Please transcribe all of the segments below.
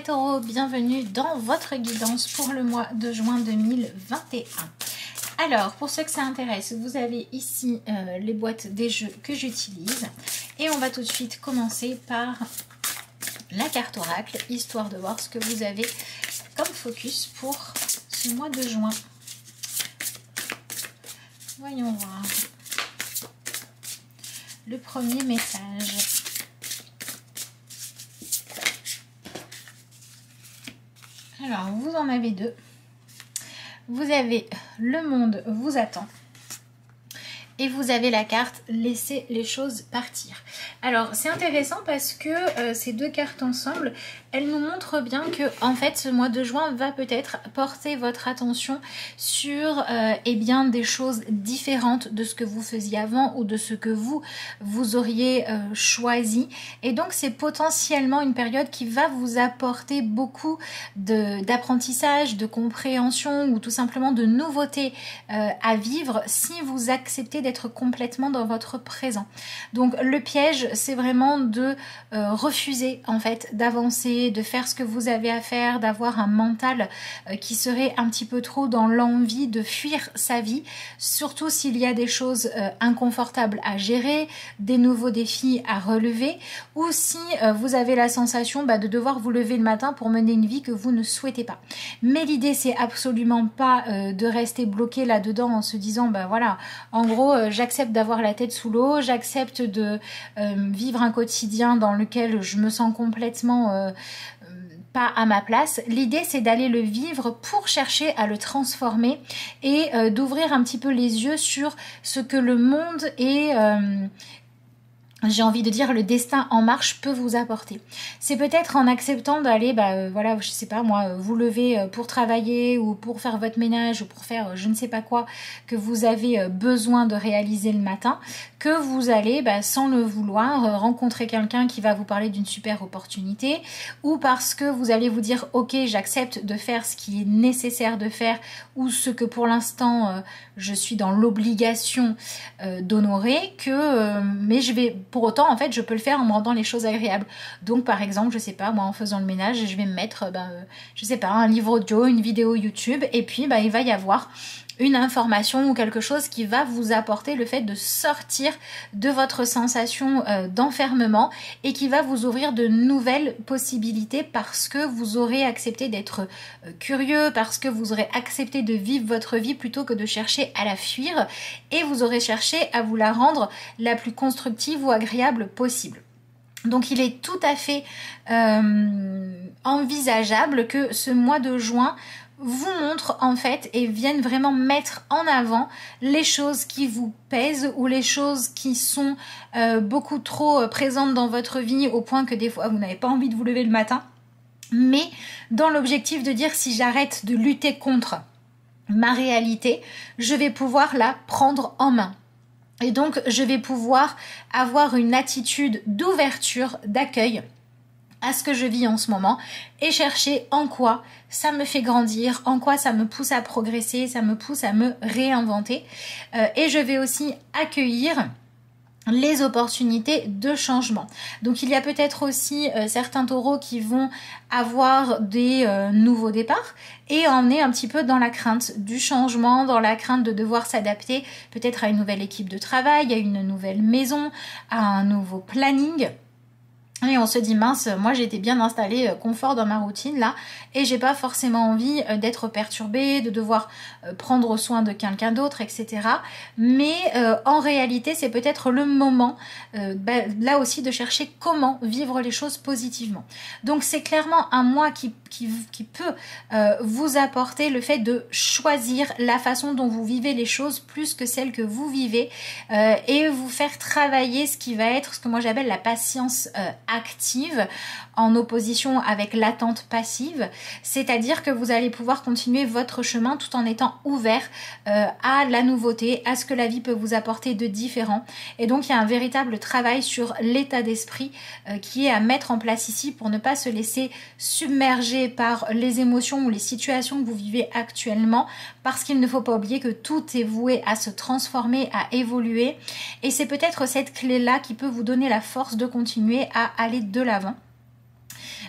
Taureaux, bienvenue dans votre guidance pour le mois de juin 2021. Alors, pour ceux que ça intéresse, vous avez ici les boîtes des jeux que j'utilise. Et on va tout de suite commencer par la carte oracle, histoire de voir ce que vous avez comme focus pour ce mois de juin. Voyons voir. Le premier message. Alors, vous en avez deux. Vous avez le monde vous attend. Et vous avez la carte laissez les choses partir. Alors c'est intéressant parce que ces deux cartes ensemble, elles nous montrent bien que en fait ce mois de juin va peut-être porter votre attention sur eh bien, des choses différentes de ce que vous faisiez avant ou de ce que vous auriez choisi. Et donc c'est potentiellement une période qui va vous apporter beaucoup d'apprentissage, de compréhension ou tout simplement de nouveautés à vivre si vous acceptez d'être complètement dans votre présent. Donc le piège, c'est vraiment de refuser en fait d'avancer, de faire ce que vous avez à faire, d'avoir un mental qui serait un petit peu trop dans l'envie de fuir sa vie, surtout s'il y a des choses inconfortables à gérer, des nouveaux défis à relever, ou si vous avez la sensation de devoir vous lever le matin pour mener une vie que vous ne souhaitez pas. Mais l'idée, c'est absolument pas de rester bloqué là-dedans en se disant voilà, en gros j'accepte d'avoir la tête sous l'eau, j'accepte de vivre un quotidien dans lequel je me sens complètement pas à ma place. L'idée, c'est d'aller le vivre pour chercher à le transformer et d'ouvrir un petit peu les yeux sur ce que le monde et j'ai envie de dire le destin en marche peut vous apporter. C'est peut-être en acceptant d'aller, voilà, je sais pas moi, vous lever pour travailler ou pour faire votre ménage ou pour faire je ne sais pas quoi que vous avez besoin de réaliser le matin, que vous allez, sans le vouloir, rencontrer quelqu'un qui va vous parler d'une super opportunité, ou parce que vous allez vous dire ok, j'accepte de faire ce qui est nécessaire de faire ou ce que pour l'instant je suis dans l'obligation d'honorer, mais je vais pour autant, en fait, je peux le faire en me rendant les choses agréables. Donc, par exemple, je sais pas, moi, en faisant le ménage, je vais me mettre, je sais pas, un livre audio, une vidéo YouTube, et puis, il va y avoir une information ou quelque chose qui va vous apporter le fait de sortir de votre sensation d'enfermement et qui va vous ouvrir de nouvelles possibilités parce que vous aurez accepté d'être curieux, parce que vous aurez accepté de vivre votre vie plutôt que de chercher à la fuir et vous aurez cherché à vous la rendre la plus constructive ou agréable possible. Donc il est tout à fait envisageable que ce mois de juin vous montre en fait et viennent vraiment mettre en avant les choses qui vous pèsent ou les choses qui sont beaucoup trop présentes dans votre vie au point que des fois vous n'avez pas envie de vous lever le matin, mais dans l'objectif de dire si j'arrête de lutter contre ma réalité, je vais pouvoir la prendre en main. Et donc je vais pouvoir avoir une attitude d'ouverture, d'accueil à ce que je vis en ce moment et chercher en quoi ça me fait grandir, en quoi ça me pousse à progresser, ça me pousse à me réinventer. Et je vais aussi accueillir les opportunités de changement. Donc il y a peut-être aussi certains taureaux qui vont avoir des nouveaux départs et on est un petit peu dans la crainte du changement, dans la crainte de devoir s'adapter peut-être à une nouvelle équipe de travail, à une nouvelle maison, à un nouveau planning. Et on se dit mince, moi j'étais bien installée, confort dans ma routine là, et j'ai pas forcément envie d'être perturbée, de devoir prendre soin de quelqu'un d'autre, etc. Mais en réalité, c'est peut-être le moment là aussi de chercher comment vivre les choses positivement. Donc c'est clairement un mois qui peut vous apporter le fait de choisir la façon dont vous vivez les choses plus que celle que vous vivez et vous faire travailler ce qui va être ce que moi j'appelle la patience active en opposition avec l'attente passive, c'est-à-dire que vous allez pouvoir continuer votre chemin tout en étant ouvert à la nouveauté, à ce que la vie peut vous apporter de différent. Et donc il y a un véritable travail sur l'état d'esprit qui est à mettre en place ici pour ne pas se laisser submerger par les émotions ou les situations que vous vivez actuellement, parce qu'il ne faut pas oublier que tout est voué à se transformer, à évoluer, et c'est peut-être cette clé-là qui peut vous donner la force de continuer à aller de l'avant.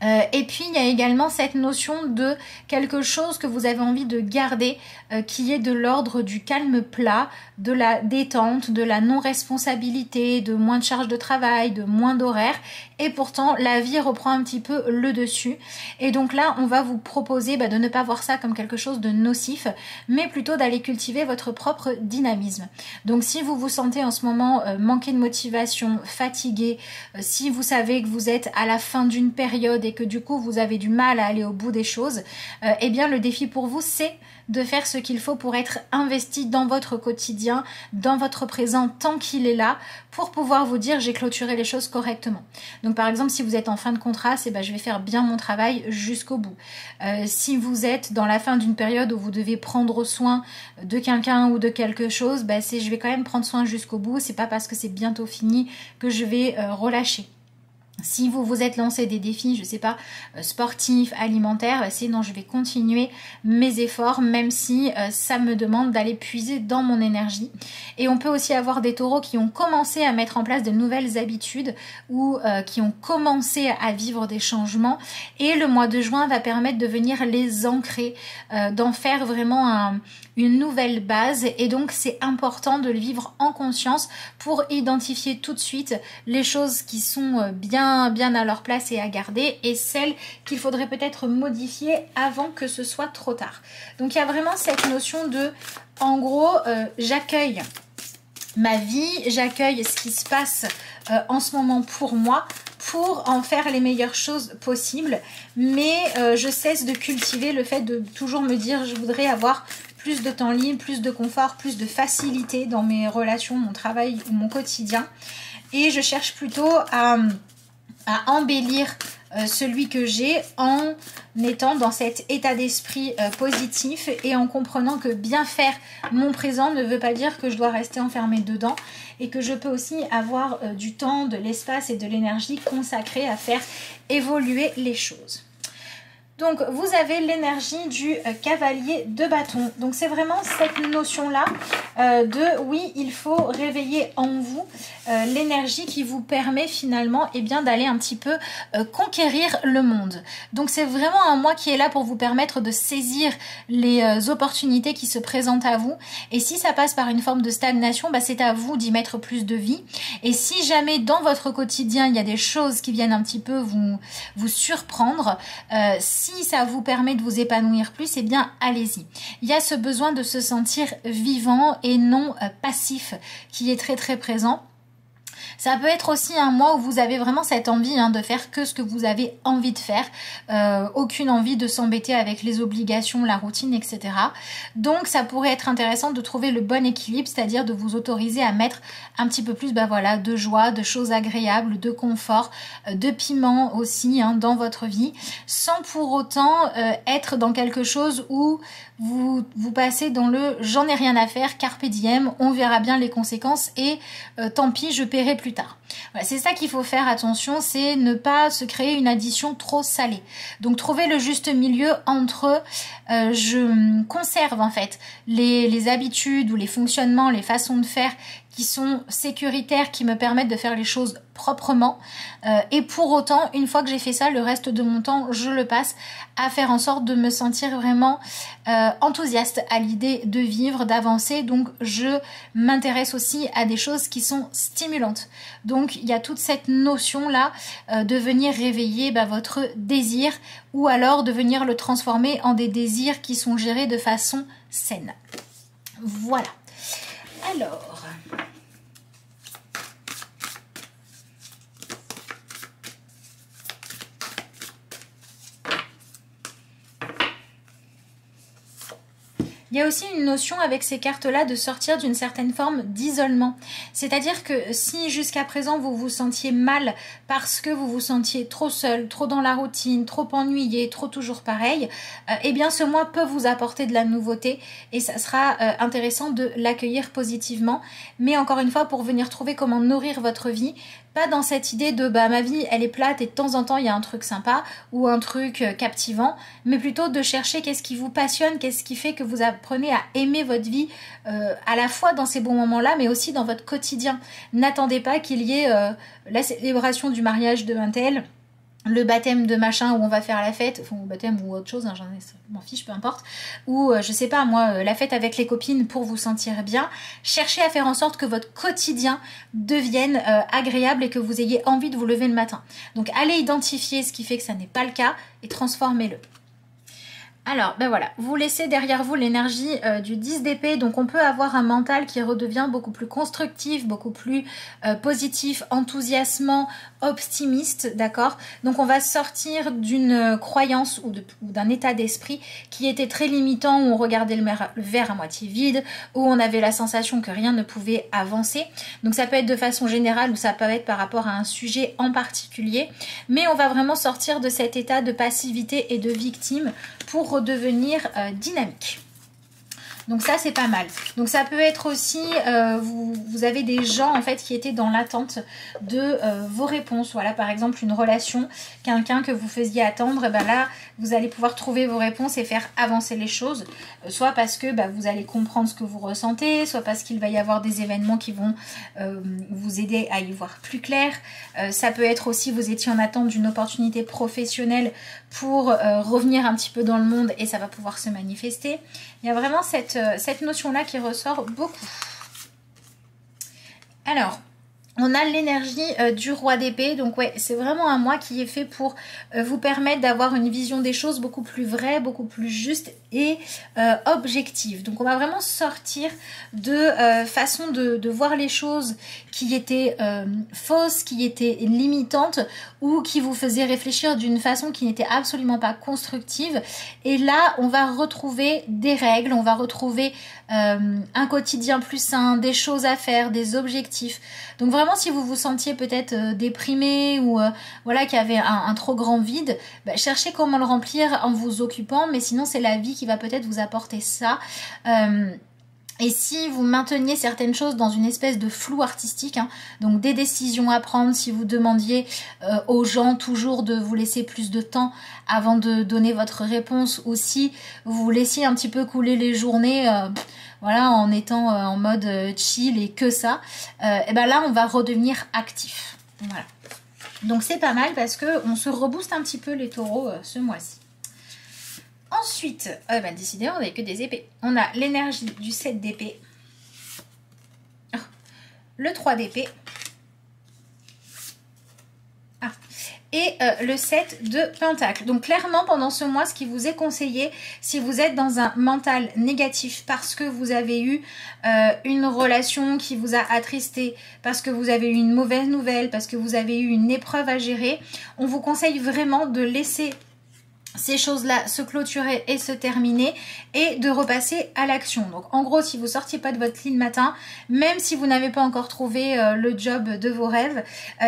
Et puis il y a également cette notion de quelque chose que vous avez envie de garder, qui est de l'ordre du calme plat, de la détente, de la non-responsabilité, de moins de charge de travail, de moins d'horaire, et pourtant la vie reprend un petit peu le dessus. Et donc là on va vous proposer de ne pas voir ça comme quelque chose de nocif, mais plutôt d'aller cultiver votre propre dynamisme. Donc si vous vous sentez en ce moment manquer de motivation, fatigué, si vous savez que vous êtes à la fin d'une période et que du coup vous avez du mal à aller au bout des choses, eh bien le défi pour vous c'est de faire ce qu'il faut pour être investi dans votre quotidien, dans votre présent tant qu'il est là, pour pouvoir vous dire j'ai clôturé les choses correctement. Donc par exemple si vous êtes en fin de contrat, c'est je vais faire bien mon travail jusqu'au bout. Si vous êtes dans la fin d'une période où vous devez prendre soin de quelqu'un ou de quelque chose, c'est je vais quand même prendre soin jusqu'au bout, c'est pas parce que c'est bientôt fini que je vais relâcher. Si vous vous êtes lancé des défis, je sais pas, sportifs, alimentaires, c'est non, je vais continuer mes efforts, même si ça me demande d'aller puiser dans mon énergie. Et on peut aussi avoir des taureaux qui ont commencé à mettre en place de nouvelles habitudes ou qui ont commencé à vivre des changements. Et le mois de juin va permettre de venir les ancrer, d'en faire vraiment une nouvelle base. Et donc c'est important de le vivre en conscience pour identifier tout de suite les choses qui sont bien à leur place et à garder, et celles qu'il faudrait peut-être modifier avant que ce soit trop tard. Donc il y a vraiment cette notion de, en gros, j'accueille ma vie, j'accueille ce qui se passe en ce moment pour moi, pour en faire les meilleures choses possibles, mais je cesse de cultiver le fait de toujours me dire je voudrais avoir plus de temps libre, plus de confort, plus de facilité dans mes relations, mon travail ou mon quotidien, et je cherche plutôt à embellir celui que j'ai en étant dans cet état d'esprit positif et en comprenant que bien faire mon présent ne veut pas dire que je dois rester enfermée dedans, et que je peux aussi avoir du temps, de l'espace et de l'énergie consacrée à faire évoluer les choses. Donc vous avez l'énergie du cavalier de bâton. Donc c'est vraiment cette notion-là de oui, il faut réveiller en vous l'énergie qui vous permet finalement d'aller un petit peu conquérir le monde. Donc c'est vraiment un mois qui est là pour vous permettre de saisir les opportunités qui se présentent à vous. Et si ça passe par une forme de stagnation, c'est à vous d'y mettre plus de vie. Et si jamais dans votre quotidien, il y a des choses qui viennent un petit peu vous surprendre, si ça vous permet de vous épanouir plus, allez-y. Il y a ce besoin de se sentir vivant et non passif qui est très très présent. Ça peut être aussi un mois où vous avez vraiment cette envie de faire que ce que vous avez envie de faire. Aucune envie de s'embêter avec les obligations, la routine, etc. Donc ça pourrait être intéressant de trouver le bon équilibre, c'est-à-dire de vous autoriser à mettre un petit peu plus de joie, de choses agréables, de confort, de piment aussi dans votre vie, sans pour autant être dans quelque chose où vous passez dans le j'en ai rien à faire, carpe diem, on verra bien les conséquences et tant pis, je paierai plus tard. Voilà, c'est ça qu'il faut faire attention, c'est ne pas se créer une addition trop salée. Donc trouver le juste milieu entre je conserve en fait les habitudes ou les fonctionnements, les façons de faire qui sont sécuritaires, qui me permettent de faire les choses proprement. Et pour autant, une fois que j'ai fait ça, le reste de mon temps, je le passe à faire en sorte de me sentir vraiment enthousiaste à l'idée de vivre, d'avancer. Donc, je m'intéresse aussi à des choses qui sont stimulantes. Donc, il y a toute cette notion-là de venir réveiller votre désir ou alors de venir le transformer en des désirs qui sont gérés de façon saine. Voilà. Alors... Il y a aussi une notion avec ces cartes-là de sortir d'une certaine forme d'isolement. C'est-à-dire que si jusqu'à présent vous vous sentiez mal parce que vous vous sentiez trop seul, trop dans la routine, trop ennuyé, trop toujours pareil, eh bien ce mois peut vous apporter de la nouveauté et ça sera intéressant de l'accueillir positivement. Mais encore une fois, pour venir trouver comment nourrir votre vie, pas dans cette idée de ma vie elle est plate et de temps en temps il y a un truc sympa ou un truc captivant, mais plutôt de chercher qu'est-ce qui vous passionne, qu'est-ce qui fait que vous apprenez à aimer votre vie à la fois dans ces bons moments-là mais aussi dans votre quotidien. N'attendez pas qu'il y ait la célébration du mariage de un tel le baptême de machin où on va faire la fête, enfin baptême ou autre chose, hein, je m'en fiche, peu importe, ou je sais pas moi, la fête avec les copines pour vous sentir bien, cherchez à faire en sorte que votre quotidien devienne agréable et que vous ayez envie de vous lever le matin. Donc allez identifier ce qui fait que ça n'est pas le cas et transformez-le. Alors, ben voilà, vous laissez derrière vous l'énergie du 10 d'épée, donc on peut avoir un mental qui redevient beaucoup plus constructif, beaucoup plus positif, enthousiasmant, optimiste, d'accord? Donc on va sortir d'une croyance ou d'un état d'esprit qui était très limitant, où on regardait le verre à moitié vide, où on avait la sensation que rien ne pouvait avancer. Donc ça peut être de façon générale ou ça peut être par rapport à un sujet en particulier, mais on va vraiment sortir de cet état de passivité et de victime pour redevenir dynamique. Donc ça c'est pas mal. Donc ça peut être aussi, vous avez des gens en fait qui étaient dans l'attente de vos réponses. Voilà, par exemple une relation, quelqu'un que vous faisiez attendre, et ben là vous allez pouvoir trouver vos réponses et faire avancer les choses. Soit parce que vous allez comprendre ce que vous ressentez, soit parce qu'il va y avoir des événements qui vont vous aider à y voir plus clair. Ça peut être aussi, vous étiez en attente d'une opportunité professionnelle pour revenir un petit peu dans le monde et ça va pouvoir se manifester. Il y a vraiment cette notion-là qui ressort beaucoup. Alors, on a l'énergie du roi d'épée, donc ouais, c'est vraiment un mois qui est fait pour vous permettre d'avoir une vision des choses beaucoup plus vraie, beaucoup plus juste et objective. Donc on va vraiment sortir de façon de voir les choses qui étaient fausses, qui étaient limitantes ou qui vous faisaient réfléchir d'une façon qui n'était absolument pas constructive. Et là, on va retrouver des règles, on va retrouver un quotidien plus sain, des choses à faire, des objectifs. Donc vraiment, si vous vous sentiez peut-être déprimé ou voilà, qu'il y avait un trop grand vide, cherchez comment le remplir en vous occupant, mais sinon c'est la vie qui va peut-être vous apporter ça. Et si vous mainteniez certaines choses dans une espèce de flou artistique, hein, donc des décisions à prendre, si vous demandiez aux gens toujours de vous laisser plus de temps avant de donner votre réponse, ou si vous laissiez un petit peu couler les journées, voilà, en étant en mode chill et que ça, et ben là on va redevenir actif. Voilà. Donc c'est pas mal parce que on se rebooste un petit peu les taureaux ce mois-ci. Ensuite, décidément, on n'avait que des épées. On a l'énergie du 7 d'épée, le 3 d'épée et le 7 de pentacle. Donc clairement, pendant ce mois, ce qui vous est conseillé, si vous êtes dans un mental négatif parce que vous avez eu une relation qui vous a attristé, parce que vous avez eu une mauvaise nouvelle, parce que vous avez eu une épreuve à gérer, on vous conseille vraiment de laisser ces choses-là se clôturer et se terminer et de repasser à l'action. Donc en gros, si vous sortiez pas de votre lit le matin, même si vous n'avez pas encore trouvé le job de vos rêves,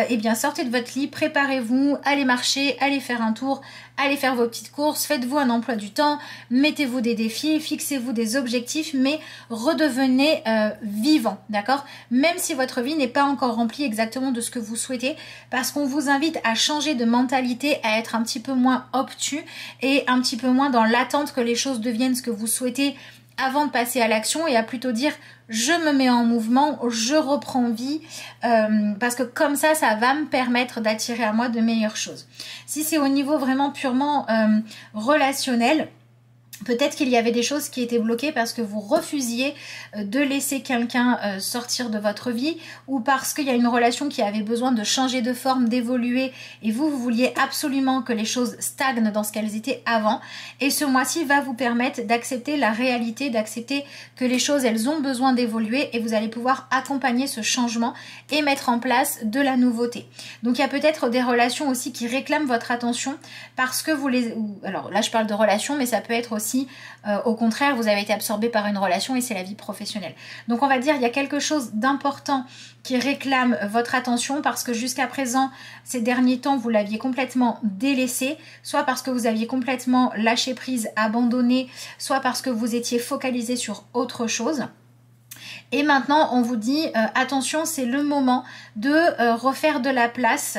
eh bien sortez de votre lit, préparez-vous, allez marcher, allez faire un tour, allez faire vos petites courses, faites-vous un emploi du temps, mettez-vous des défis, fixez-vous des objectifs, mais redevenez vivant, d'accord? Même si votre vie n'est pas encore remplie exactement de ce que vous souhaitez, parce qu'on vous invite à changer de mentalité, à être un petit peu moins obtus et un petit peu moins dans l'attente que les choses deviennent ce que vous souhaitez avant de passer à l'action, et à plutôt dire je me mets en mouvement, je reprends vie, parce que comme ça va me permettre d'attirer à moi de meilleures choses. Si c'est au niveau vraiment purement relationnel, peut-être qu'il y avait des choses qui étaient bloquées parce que vous refusiez de laisser quelqu'un sortir de votre vie, ou parce qu'il y a une relation qui avait besoin de changer de forme, d'évoluer, et vous vouliez absolument que les choses stagnent dans ce qu'elles étaient avant. Et ce mois-ci va vous permettre d'accepter la réalité, d'accepter que les choses, elles ont besoin d'évoluer, et vous allez pouvoir accompagner ce changement et mettre en place de la nouveauté. Donc il y a peut-être des relations aussi qui réclament votre attention parce que vous les... Alors là je parle de relations, mais ça peut être aussi au contraire, vous avez été absorbé par une relation et c'est la vie professionnelle. Donc on va dire il y a quelque chose d'important qui réclame votre attention parce que jusqu'à présent, ces derniers temps, vous l'aviez complètement délaissé, soit parce que vous aviez complètement lâché prise, abandonné, soit parce que vous étiez focalisé sur autre chose. Et maintenant, on vous dit, attention, c'est le moment de refaire de la place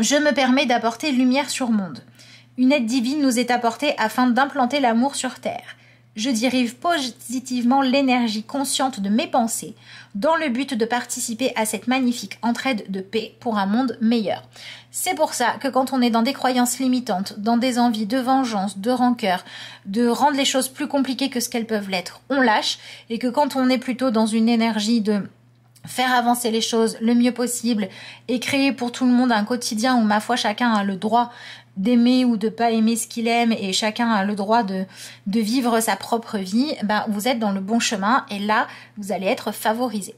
Je me permets d'apporter lumière sur monde. Une aide divine nous est apportée afin d'implanter l'amour sur terre. Je dirige positivement l'énergie consciente de mes pensées dans le but de participer à cette magnifique entraide de paix pour un monde meilleur. C'est pour ça que quand on est dans des croyances limitantes, dans des envies de vengeance, de rancœur, de rendre les choses plus compliquées que ce qu'elles peuvent l'être, on lâche, et que quand on est plutôt dans une énergie de faire avancer les choses le mieux possible et créer pour tout le monde un quotidien où, ma foi, chacun a le droit d'aimer ou de pas aimer ce qu'il aime et chacun a le droit de vivre sa propre vie, ben, vous êtes dans le bon chemin et là, vous allez être favorisé.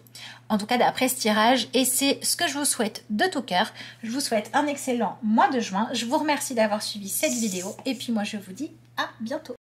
En tout cas, d'après ce tirage, et c'est ce que je vous souhaite de tout cœur. Je vous souhaite un excellent mois de juin. Je vous remercie d'avoir suivi cette vidéo et puis moi, je vous dis à bientôt.